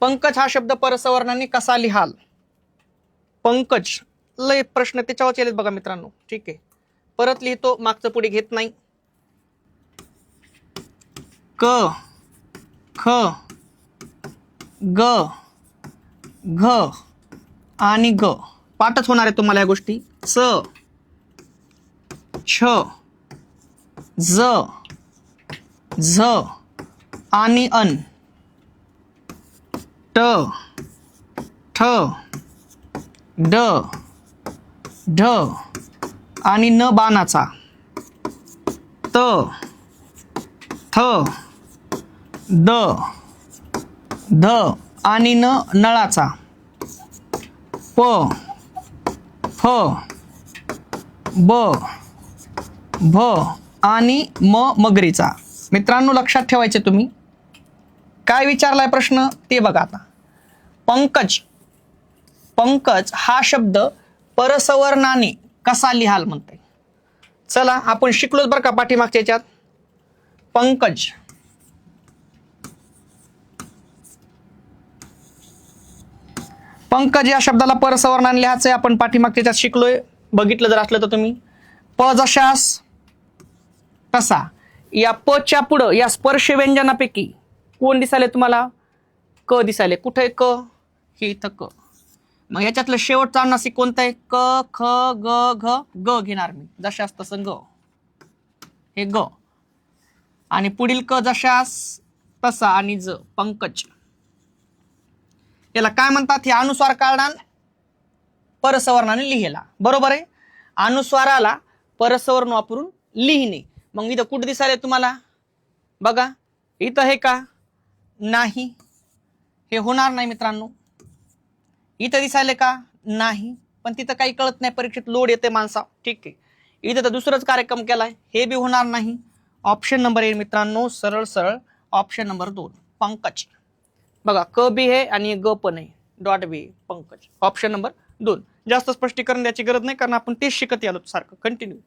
पंकज हा शब्द परसवर्णाने कसा लिहाल? पंकज लय प्रश्न त्याच्यावर केलेत बघा मित्रांनो. ठीक आहे, परत लिहितो, मागचं पुढे घेत नाही. क ख ग घ आणि ग पाठच होणार आहे तुम्हाला या गोष्टी. स छ ज झ आणि अन. ट ठ ड ढ आणि न बाणाचा. त थ द ध आणि न नळाचा. प फ ब भ आणि म मगरीचा. मित्रांनो लक्षात ठेवायचे तुम्ही. काय विचारलाय प्रश्न ते बघा आता. पंकज पंकज हा शब्द परसवर्णाने कसा लिहाल म्हणते. चला आपण शिकलोच बरं का पाठीमागच्या याच्यात. पंकज पंकज या शब्दाला परसवर्णाने लिहायचंय. आपण पाठीमागच्या याच्यात शिकलोय, बघितलं जर असलं तर तुम्ही. प जशास तसा. या प च्या पुढं या स्पर्श व्यंजनापैकी कोण दिसायले तुम्हाला? क दिसायले. कुठे क? हे इथं क. मग याच्यातलं शेवटचा अनुनासिक कोणता आहे? क ख ग घ. ग घेणार मी, जशास तसं ग. हे ग. आणि पुढील क जशास तसा आणि ज. पंकज. याला काय म्हणतात? हे अनुस्वार काढणार परसवर्णाने लिहिला. बरोबर आहे. अनुस्वाराला परसवर्ण वापरून लिहिणे. मग इथं कुठे दिसायला तुम्हाला? बघा इथं हे का? नाही, हे होणार नाही मित्रांनो. इथं दिसायले का? नाही, पण तिथं काही कळत नाही, परीक्षेत लोड येते माणसा. ठीक आहे, इथं तर दुसराच कार्यक्रम केलाय, हे बी होणार नाही. ऑप्शन नंबर येईल मित्रांनो सरळ सरळ ऑप्शन नंबर 2 पंकज. बघा क बी आहे आणि ग पण आहे, डॉट बी आहे, पंकज. Option number 2. जास्त स्पष्टीकरण द्यायची गरज नाही, कारण आपण तेच शिकत आलो सारखं कंटिन्यू.